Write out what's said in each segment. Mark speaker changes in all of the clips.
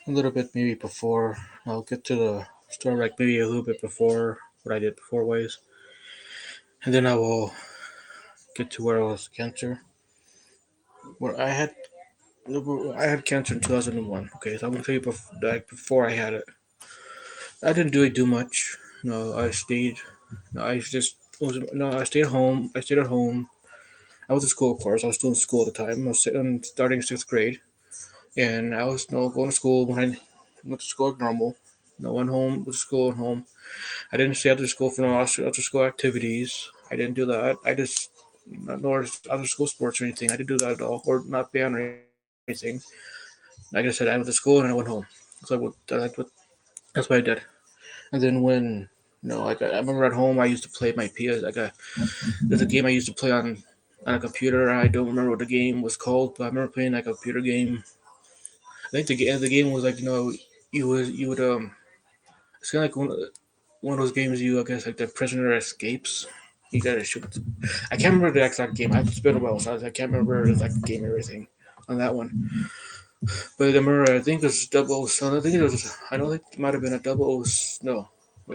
Speaker 1: a little bit maybe before. I'll get to the story like maybe a little bit before what I did before ways, and then I will get to where I was cancer. Where I had cancer in 2001. Okay, so I'm gonna tell you before I had it. I didn't really do much. No, I stayed. No, I just was no. I stayed home. I stayed at home. I was at school, of course. I was still in school at the time. I was starting sixth grade, and I was going to school when I went to school like normal. No, went home, went to school, and home. I didn't stay after school for no after school activities. I didn't do that. I just nor after school sports or anything. I didn't do that at all, or not band or anything. Like I said, I went to school and I went home. So that's what I did. And then when I remember at home I used to play my PS there's a game I used to play on a computer. I don't remember what the game was called, but I remember playing like a computer game. I think the game was like you would it's kind of like one of those games I guess like the prisoner escapes. You gotta shoot. I can't remember the exact game. It's been a while, so I can't remember the exact game and everything on that one. But I remember I think it was double. So I think it was. I don't think it might have been a double. No,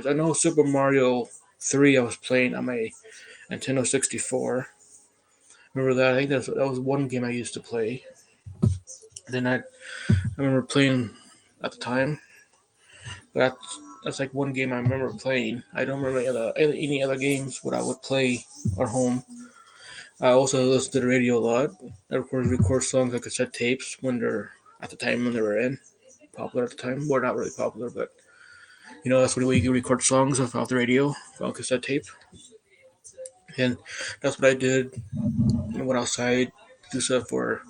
Speaker 1: I know Super Mario 3. I was playing on my Nintendo 64. Remember that? I think that was one game I used to play. Then I remember playing at the time. But that's like one game I remember playing. I don't remember any other games what I would play at home. I also listen to the radio a lot. I record songs like cassette tapes when they're at the time when they were in popular at the time. Well, not really popular, but that's when you can record songs off the radio on cassette tape. And that's what I did. I went outside, do stuff for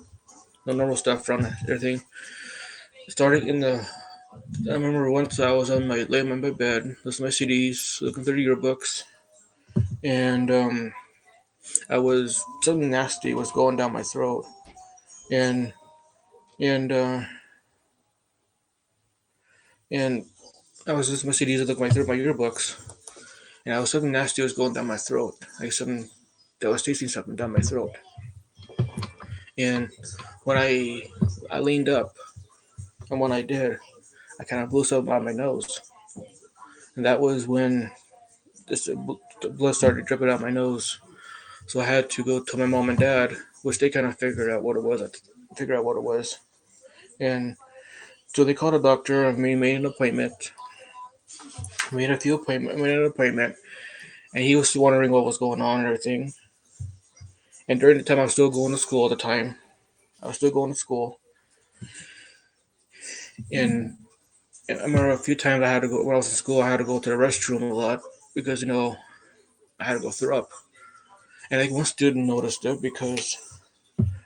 Speaker 1: the normal stuff around everything. Starting in the I remember once I was laying on my bed, listening to my CDs, looking through the yearbooks, and I was something nasty was going down my throat, and and and I was listening to my CDs, looking through my yearbooks, and I was something nasty was going down my throat, like something that was tasting something down my throat, and when I leaned up, and when I did, I kind of blew something out of my nose, and that was when this the blood started dripping out my nose. So I had to go to my mom and dad, which they kind of figured out what it was. Figure out what it was, and so they called a doctor. And we made an appointment. Made an appointment, and he was wondering what was going on and everything. And during the time, I was still going to school at the time. I was still going to school, and, and I remember a few times I had to go when I was in school. I had to go to the restroom a lot because I had to go throw up. And like one student noticed it because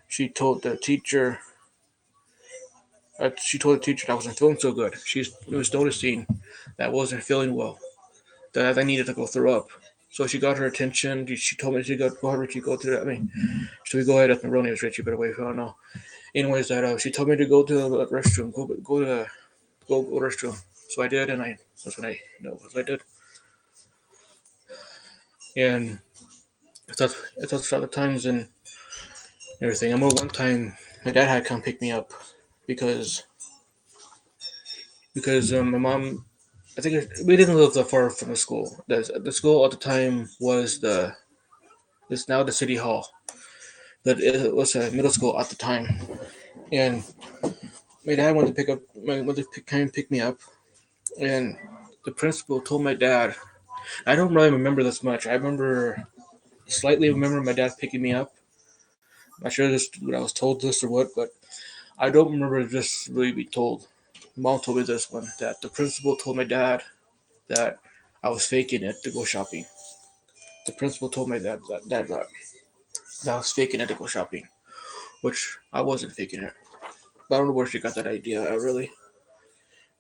Speaker 1: she told the teacher that I wasn't feeling so good. She was noticing that I wasn't feeling well, that I needed to go throw up. So she got her attention. She told me to go ahead, Richie, go to the. I mean, should we go ahead? If Maroney was Richie, but away. I don't know. Anyways, that she told me to go to the restroom. Go to the restroom. So I did, and that's what I that's what I did. And it's other times and everything. I remember one time my dad had to come pick me up because my mom I think we didn't live that far from the school. The school at the time was it's now the city hall, but it was a middle school at the time. And my dad went to come and pick me up, and the principal told my dad. I don't really remember this much. I slightly remember my dad picking me up. I'm not sure this what I was told this or what, but I don't remember this really being told. Mom told me this one that the principal told my dad that I was faking it to go shopping. The principal told my dad that I was faking it to go shopping, which I wasn't faking it. But I don't know where she got that idea. I really,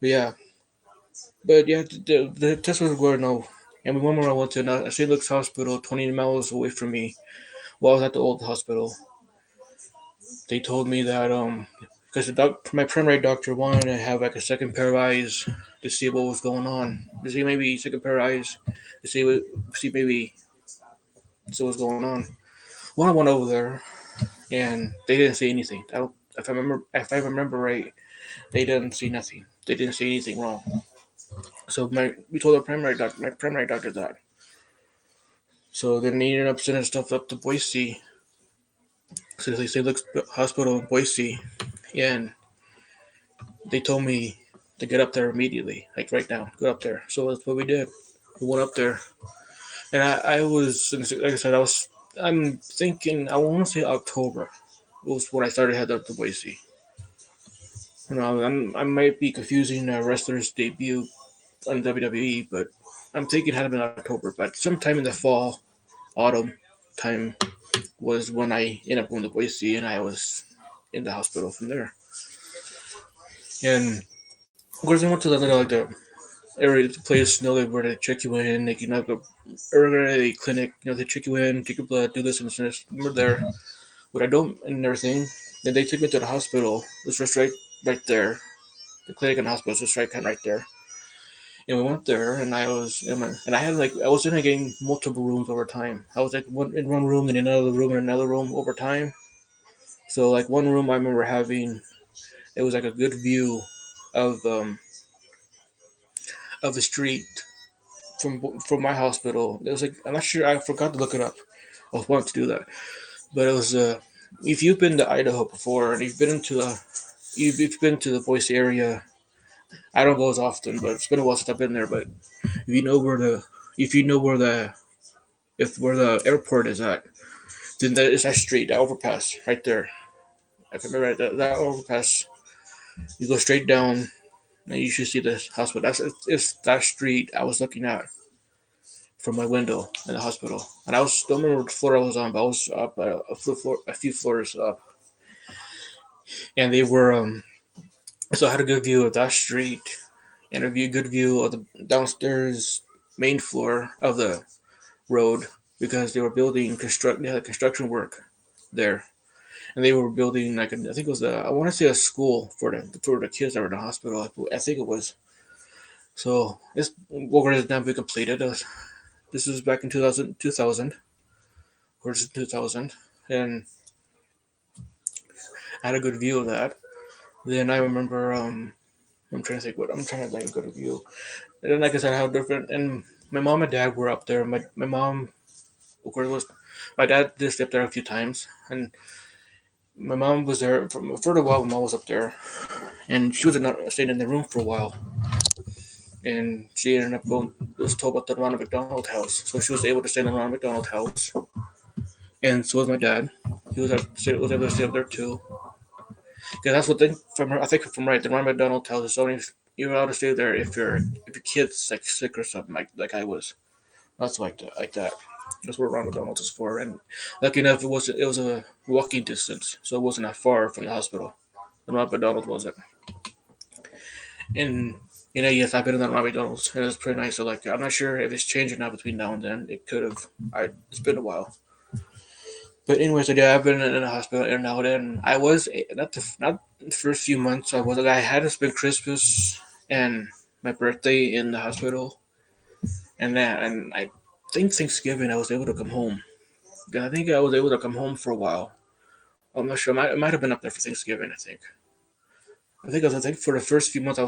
Speaker 1: but yeah, the test was going no. And one more I went to a St. Luke's hospital, 20 miles away from me. While I was at the old hospital, they told me that because my primary doctor wanted to have like a second pair of eyes to see what was going on, to see maybe second pair of eyes to see maybe see what's going on. Well, I went over there and they didn't say anything. I don't if I remember right. They didn't see nothing. They didn't see anything wrong. So we told my primary doctor that. So then they ended up sending stuff up to Boise. So they say look hospital in Boise, and they told me to get up there immediately, like right now, go up there. So that's what we did. We went up there, and I was like I said, I'm thinking I want to say October was when I started heading up to Boise. I might be confusing wrestler's debut on WWE, but I'm thinking it had been October. But sometime in the fall, autumn time was when I ended up going to Boise, and I was in the hospital from there. And of course, I went to the like the area, the place, where they check you in. They can have a early clinic, they check you in, take your blood, do this and this. We're there, but I don't and everything. Then they took me to the hospital. It's just right there. The clinic and hospital is just kind of right there. And we went there, and I had I was in getting multiple rooms over time. I was like in one room, then another room, and another room over time. So like one room, I remember having it was like a good view of the street from my hospital. It was like I'm not sure. I forgot to look it up. I was wanting to do that, but it was if you've been to Idaho before and you've been to the Boise area. I don't go as often, but it's been a while since I've been there. But if you know where the if you know where the airport is at, then that is that street, that overpass right there. If I remember right, that overpass, you go straight down, and you should see this hospital. It's that street I was looking at from my window in the hospital, and I was don't remember what floor I was on, but I was up a few floors up, and they were So I had a good view of that street, and a good view of the downstairs main floor of the road because they were they had construction work there, and they were building I think it was I want to say a school for the kids that were in the hospital. I think it was. So this work has now been completed. This is back in 2000, or 2000, and I had a good view of that. Then I remember I'm trying to think what I'm trying to think good view. And then like I said, how different and my mom and dad were up there. My mom, of course, was my dad did stay up there a few times, and my mom was there for a while. My mom was up there, and she staying in the room for a while, and she ended up going. Was told about the Ronald McDonald house, so she was able to stay in the Ronald McDonald house, and so was my dad. He was able to stay up there too. Because that's what from her. I think from right, the Ronald McDonald house is only you're allowed to stay there if your kid's like sick or something like I was. That's like that. That's what Ronald McDonald is for. And lucky enough, it was a walking distance, so it wasn't that far from the hospital. The Ronald McDonald wasn't. And yes, I've been in that Ronald McDonald's, and it's pretty nice. So I'm not sure if it's changing now between now and then. It could have. It's been a while. But anyways, yeah, I've been in the hospital and now then. I was not the first few months. I had to spend Christmas and my birthday in the hospital, and I think Thanksgiving I was able to come home. I think I was able to come home for a while. I'm not sure. It might have been up there for Thanksgiving. I think for the first few months I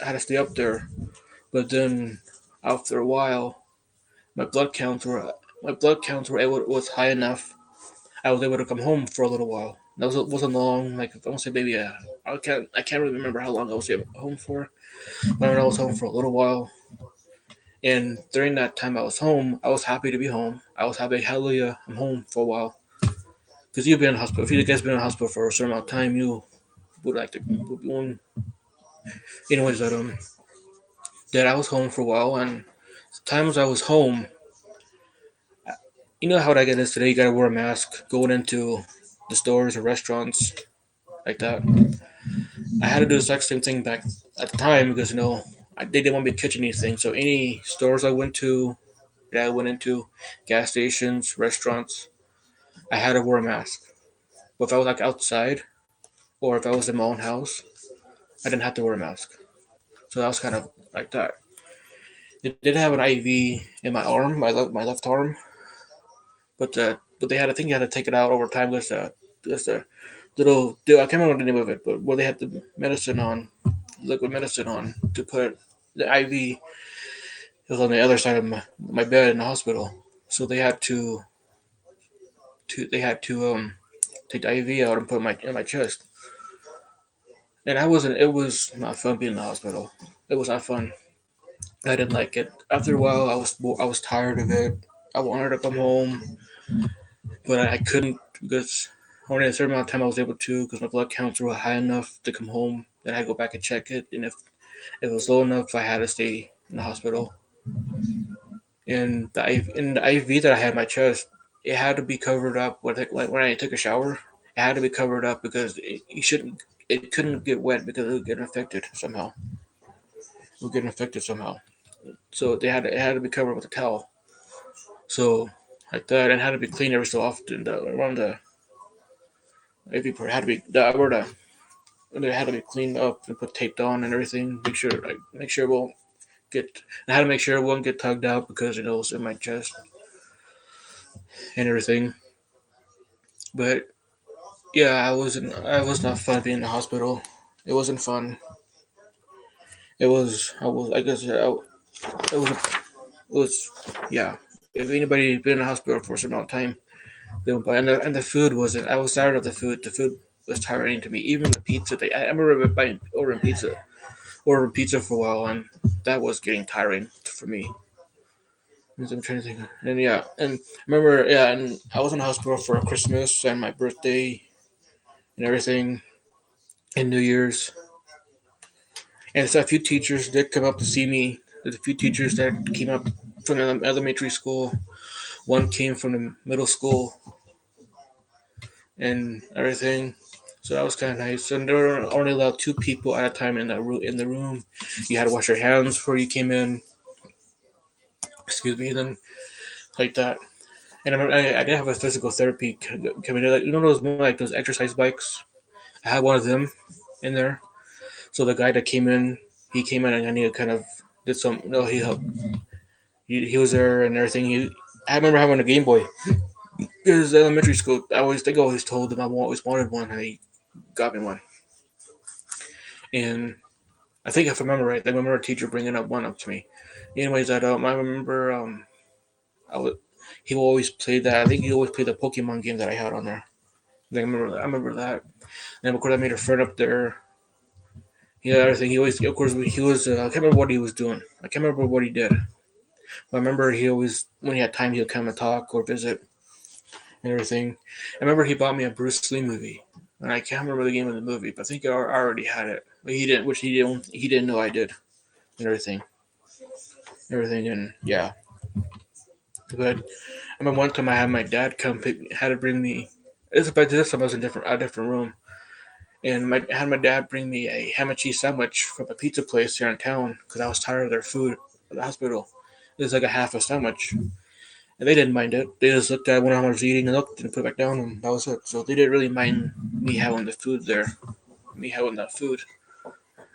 Speaker 1: had to stay up there, but then after a while, my blood counts were was high enough. I was able to come home for a little while. That wasn't long. Like I want to say maybe I can't really remember how long I was home for. But I was home for a little while, and during that time I was home, I was happy to be home. I was happy, hallelujah, I'm home for a while. Because you've been in hospital. If you guys been in hospital for a certain amount of time, you would like to. Anyways, that I was home for a while, and the times I was home, you know how I get this today. You gotta wear a mask going into the stores or restaurants like that. I had to do the exact same thing back at the time because they didn't want me catching anything. So any stores that I went into, gas stations, restaurants, I had to wear a mask. But if I was like outside or if I was in my own house, I didn't have to wear a mask. So that was kind of like that. It did have an IV in my arm, my left arm, but they had I think you had to take it out over time because the little I can't remember the name of it, but where they had the medicine on liquid medicine on to put the IV. It was on the other side of my bed in the hospital, so they had to take the IV out and put it in my chest. And I wasn't. It was not fun being in the hospital. It was not fun. I didn't like it. After a while, I was tired of it. I wanted to come home, but I couldn't because only a certain amount of time I was able to because my blood counts were high enough to come home. Then I had to go back and check it, and if it was low enough, I had to stay in the hospital. And the IV that I had in my chest, it had to be covered up. Like when I took a shower, it had to be covered up because it couldn't get wet because it would get infected somehow. It would get infected somehow. So it had to be covered with a towel. So like that, and had to be cleaned every so often. Around the IV part had to be where the they had to be cleaned up and put taped on and everything. Make sure it won't get. I had to make sure it won't get tugged out because it was in my chest and everything. But yeah, I was not fun being in the hospital. It wasn't fun. It was. I was. I guess. It was. It was. Yeah. If anybody been in the hospital for a certain amount of time, they would buy. And the food wasn't. I was tired of the food. The food was tiring to me. Even the pizza. I remember ordering pizza for a while, and that was getting tiring for me. I'm trying to think. And yeah, and I remember. Yeah, and I was in the hospital for Christmas and my birthday and everything, and New Year's. And so a few teachers did come up to see me. There's a few teachers that came up from the elementary school. One came from the middle school and everything. So that was kind of nice. And there were only allowed two people at a time in the room. You had to wash your hands before you came in. Excuse me. Then like that. And I remember I did have a physical therapy coming in. Like, those exercise bikes. I had one of them in there. So the guy that came in, he came in and I need to kind of did some. No, he helped. He was there and everything. I remember having a Game Boy. It was elementary school. I always told him I always wanted one, and he got me one. And I think if I remember right, I remember a teacher bringing one up to me. Anyways, I remember I would he would always play that. I think he always played the Pokemon game that I had on there. I remember that. And of course, I made a friend up there. Yeah, everything. He always, of course, he was. I can't remember what he was doing. I can't remember what he did. But I remember he always, when he had time, he would come and talk or visit and everything. I remember he bought me a Bruce Lee movie, and I can't remember the name of the movie, but I think I already had it. But he didn't, which he didn't know I did, and everything, and yeah. But I remember one time I had my dad had to bring me. This time I was in a different room, and I had my dad bring me a ham and cheese sandwich from a pizza place here in town because I was tired of their food at the hospital. It was like a half a sandwich, and they didn't mind it. They just looked at what I was eating and looked and put it back down, and that was it. So they didn't really mind me having the food there, me having that food.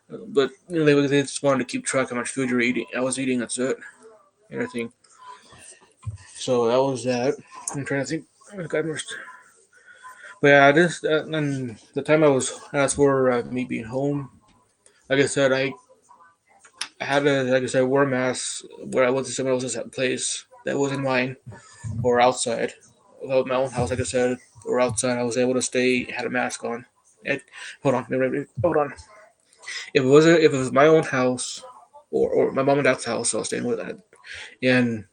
Speaker 1: But they just wanted to keep track of how much food you're eating. I was eating. That's it. Everything. So that was that. I'm trying to think. Oh, God, but yeah, and the time I was asked for me being home. Like I said, I had to, like I said, wear a mask where I went to someone else's place that wasn't mine or outside of my own house. Like I said, or outside, I was able to stay, had a mask on. It, hold on, hold on. If it was my own house or my mom and dad's house, I was staying with that. And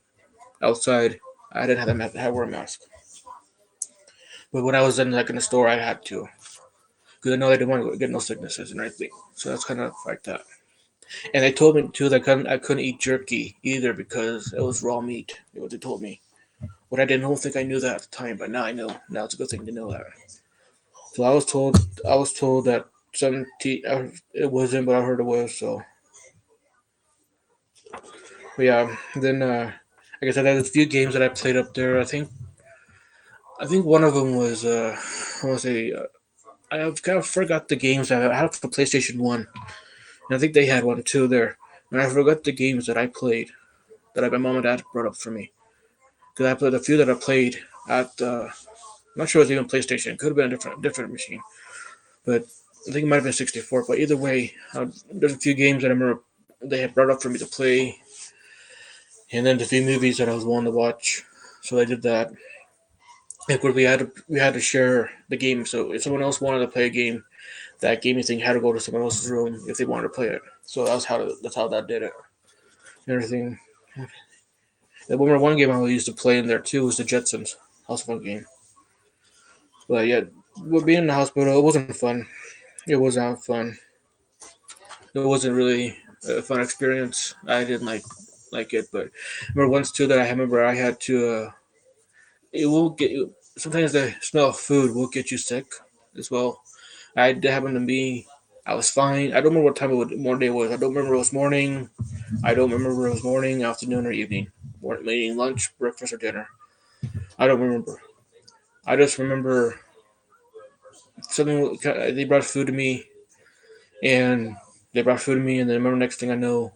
Speaker 1: outside, I didn't have to wear a mask. But when I was in the store, I had to because I know they didn't want to get no sicknesses and everything. So that's kind of like that. And they told me too that I couldn't eat jerky either because it was raw meat. What they told me. But I don't think I knew that at the time. But now I know. Now it's a good thing to know that. So I was told that it wasn't, but I heard it was. So, but yeah. Then, like I said, there's a few games that I played up there. I think one of them was I want to say I have kind of forgot the games I had for PlayStation One, and I think they had one too there. And I forgot the games that I played that my mom and dad brought up for me because I played a few that I played at. I'm not sure it was even PlayStation. It could have been a different machine, but I think it might have been 64, but either way, there's a few games that I remember they had brought up for me to play, and then the few movies that I was wanting to watch. So I did that. Like we had to share the game. So if someone else wanted to play a game, that gaming thing had to go to someone else's room if they wanted to play it. So that's how that did it. And everything. The one game I used to play in there too was the Jetsons. That was a fun game. But yeah, being in the hospital, it wasn't fun. It was not fun. It wasn't really a fun experience. I didn't like it, but I remember once too that I remember I had to. It will get you. Sometimes the smell of food will get you sick as well. It happened to me. I was fine. I don't remember what time morning it was. I don't remember if it was morning. I don't remember if it was morning, afternoon, or evening. Meaning lunch, breakfast, or dinner. I don't remember. I just remember something. They brought food to me, and and then I remember next thing I know,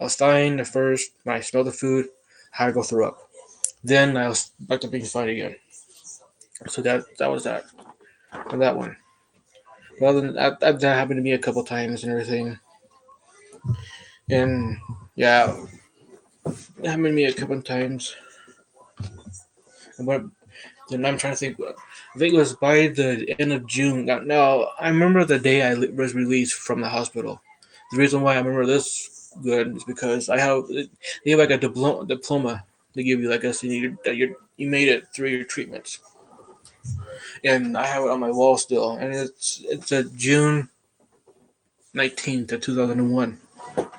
Speaker 1: I was fine at first. When I smelled the food, I had to go throw up. Then I was back to being fine again. So that was that. And that one. Well, then that happened to me a couple times and everything. And yeah, it happened to me a couple times. And what then I'm trying to think. I think it was by the end of June. Now I remember the day I was released from the hospital. The reason why I remember this good is because they have like a diploma they give you, like I said, you made it through your treatments, and I have it on my wall still, and it's a June 19th of 2001.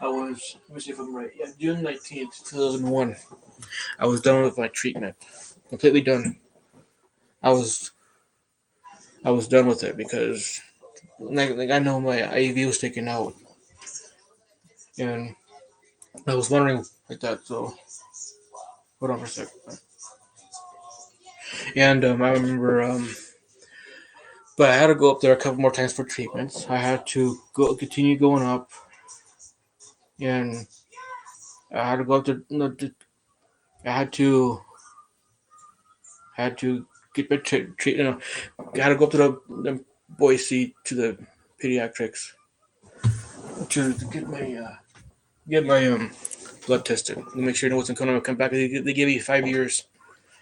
Speaker 1: I was, let me see if I'm right. Yeah, June 19th, 2001. I was done with my treatment, completely done. I was I was done with it because like I know my IV was taken out, and I was wondering like that. So hold on for a second. And I remember, but I had to go up there a couple more times for treatments. I had to continue going up, and I had to go up to. No, I had to get my treat. I had to go up to the Boise to the pediatrics to get my blood tested to make sure it wasn't going to come back. They give you 5 years.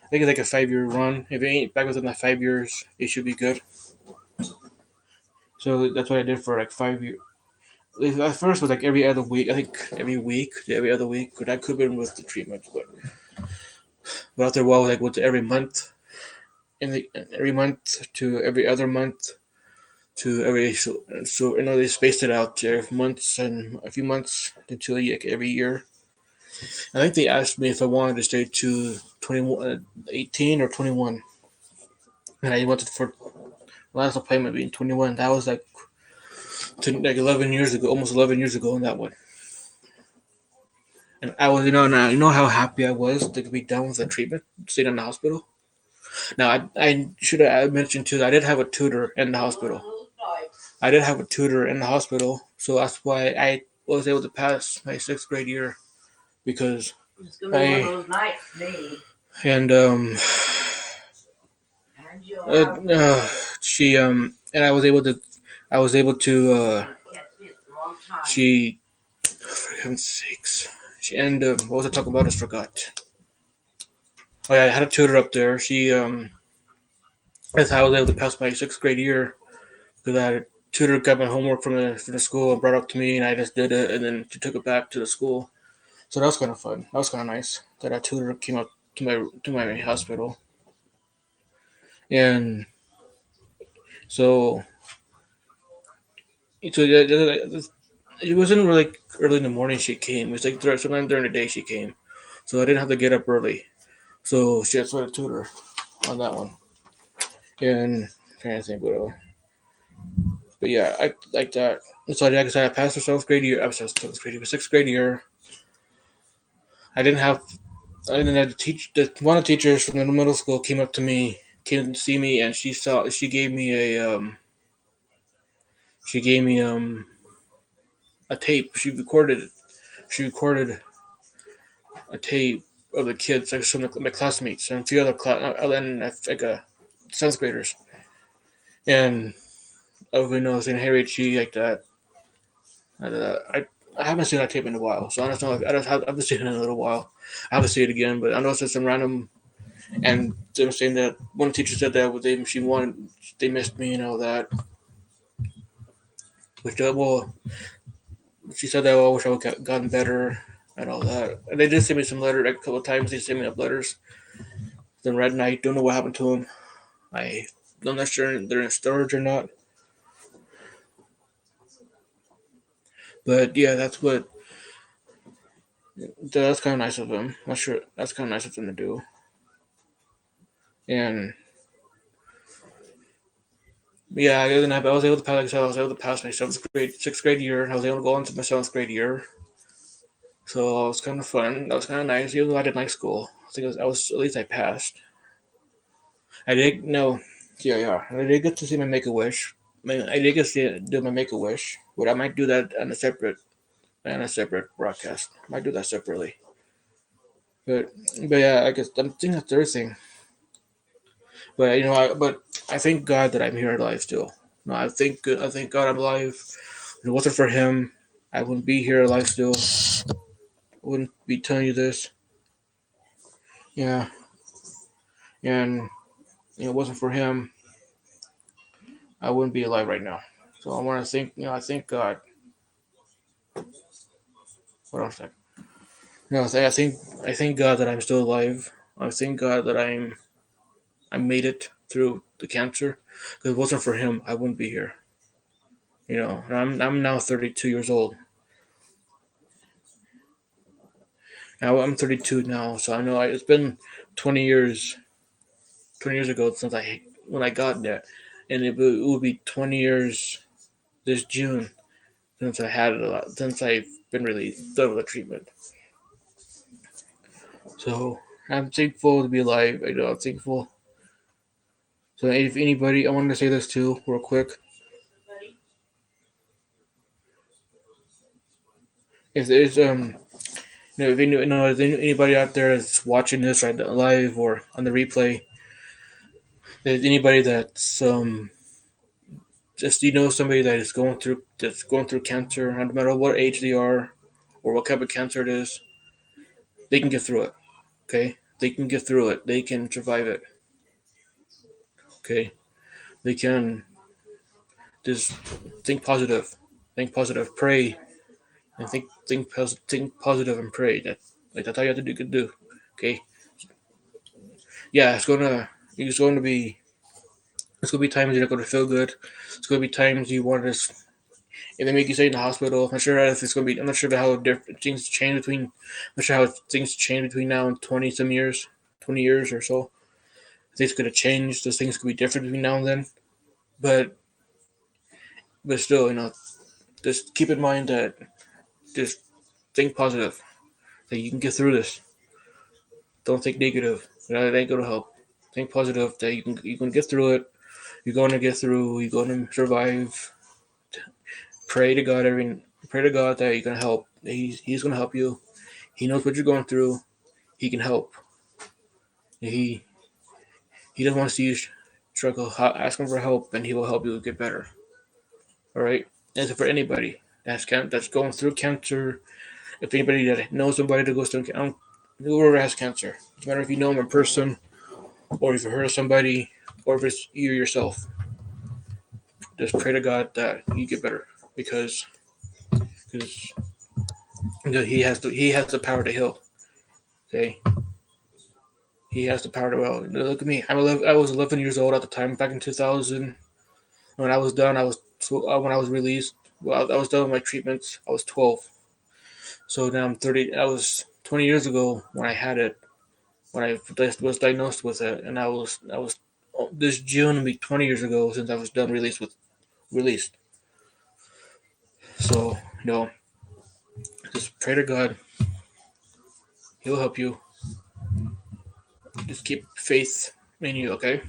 Speaker 1: I think it's like a 5 year run. If it ain't back within that 5 years, it should be good. So that's what I did for like 5 years. At first, it was like every other week. I think every other week. But that could have been with the treatment. But after a while, like went to every month, and every month to every other month to every so they spaced it out to months and a few months until like every year. I think they asked me if I wanted to stay to 21, 18 or 21, and I wanted for last appointment being 21. That was like 11 years ago, almost 11 years ago on that one. And I was, now you know how happy I was to be done with the treatment, staying in the hospital. Now I should have mentioned too that I did have a tutor in the hospital. I did have a tutor in the hospital, so that's why I was able to pass my sixth grade year because
Speaker 2: it's gonna be one of those nights, me.
Speaker 1: And she and I was able to she for heaven's sakes what was I talking about? I just forgot. Oh yeah, I had a tutor up there. That's how I was able to pass my sixth grade year because I had a tutor got my homework from the school and brought it up to me, and I just did it, and then she took it back to the school. So that was kind of fun. That was kind of nice that a tutor came up to my hospital, and so yeah, it wasn't really early in the morning. She came. It was like sometime during the day she came, so I didn't have to get up early. So she had a tutor on that one, and I'm trying to think whatever. But yeah, I like that. So like I said, I passed the seventh grade year. I was seventh grade year, sixth grade year. I didn't have. I didn't have to teach. One of the teachers from the middle school came to see me, and she gave me a tape. She recorded a tape of the kids, like some of my classmates and a few other and like seventh graders, and of Harriet G like that. I haven't seen that tape in a while, so I don't know. I haven't seen it in a little while. I haven't seen it again, but I know it's some random. And they were saying that one teacher said that they missed me and all that. Which she said that I wish I would have gotten better and all that. And they did send me some letters like, a couple of times. They sent me up letters. Then Red Knight, don't know what happened to them. I'm not sure they're in storage or not. But yeah, that's kind of nice of them. Not sure that's kind of nice of them to do. And yeah, other than that, I was able to pass. Like I said, I was able to pass my sixth grade year. I was able to go into my seventh grade year. So it was kind of fun. That was kind of nice. Even though I didn't like school, I think at least I passed. I did no, yeah. I did get to see my Make a Wish. I did get to do my Make a Wish, but I might do that on a separate broadcast. I might do that separately. But yeah, I guess I'm thinking that's everything. But I thank God that I'm here alive still. No, I thank God I'm alive. If it wasn't for Him, I wouldn't be here alive still. I wouldn't be telling you this. Yeah, and if it wasn't for Him, I wouldn't be alive right now. So I want to I thank God. What else? No, I thank God that I'm still alive. I thank God that I made it through the cancer. Because if it wasn't for Him, I wouldn't be here. And I'm now 32 years old. Now I'm 32 now, so I know it's been 20 years. 20 years ago since when I got that, and it would be 20 years this June since I had it a lot since I've been really done with the treatment. So I'm thankful to be alive. I know I'm thankful. So if anybody, I wanted to say this too, real quick. If there's if anybody out there that's watching this right live or on the replay, there's anybody that's just somebody that's going through cancer, no matter what age they are or what type of cancer it is, they can get through it. Okay, they can get through it. They can survive it. Okay, they can just think positive, pray, and think positive and pray. That's all you have to do. Okay, yeah, it's going to be it's going to be times you're not going to feel good. It's going to be times you want to. If they make you stay in the hospital, I'm not sure if it's going to be. I'm not sure about how different things change between. I'm not sure how things change between now and 20 years or so. Things could have changed. Those things could be different between now and then. But still, just keep in mind that just think positive. That you can get through this. Don't think negative. That ain't gonna help. Think positive. That you can get through it. You're going to get through. You're going to survive. Pray to God. Pray to God that you're gonna help. He's gonna help you. He knows what you're going through. He can help. He he doesn't want to see you struggle. Ask him for help, and he will help you get better. All right. That's for anybody that's going through cancer. If anybody that knows somebody that goes through cancer, whoever has cancer, no matter if you know them in person or if you heard of somebody or if it's you yourself, just pray to God that you get better because he has the power to heal. Okay, he has the power to heal. Look at me. I was 11 years old at the time back in 2000. When I was done, when I was released. Well, I was done with my treatments. I was 12. So now I'm 30. I was 20 years ago when I had it. When I was diagnosed with it, and I was this June will be 20 years ago since I was done released. So just pray to God. He'll help you. Just keep faith in you, okay?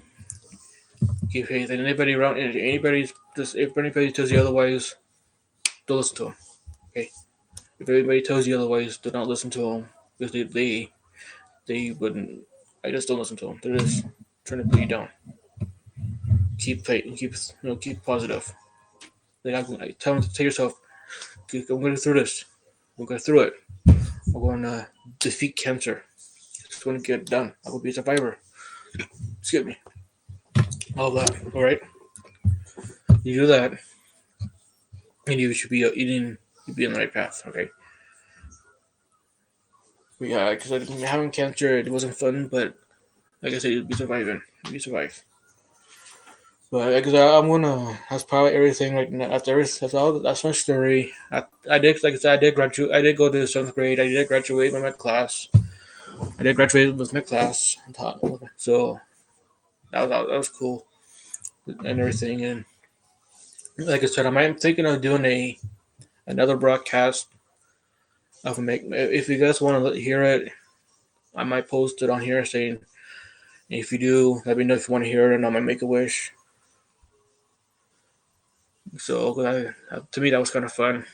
Speaker 1: Keep faith. And if anybody tells you otherwise, don't listen to them. Okay? If anybody tells you otherwise, do not listen to them because they wouldn't. I just don't listen to them. They're just trying to put you down. Keep faith and keep positive. Like tell yourself, I'm going through this. We'll go through it. We're going to defeat cancer. It's going to get done. I will be a survivor. Excuse me. All that. All right. You do that, and you should be eating. You'd be on the right path. Okay. Yeah, because having cancer, it wasn't fun, but like I said, you'd be surviving. You survive. But because I'm gonna, that's probably everything right now. That's all. That's my story. I did, like I said, I did graduate. I did go to 7th grade. I did graduate with my class. I did graduate with my class. So that was cool and everything. And like I said, I'm thinking of doing another broadcast. Of make if you guys want to hear it, I might post it on here saying if you do, let me know if you want to hear it, and I might make a wish. So to me, that was kind of fun.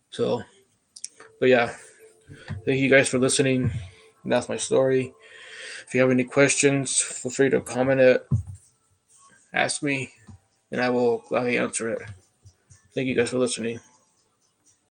Speaker 1: So, but yeah, thank you guys for listening. That's my story. If you have any questions, feel free to comment it, ask me, and I will gladly answer it. Thank you guys for listening.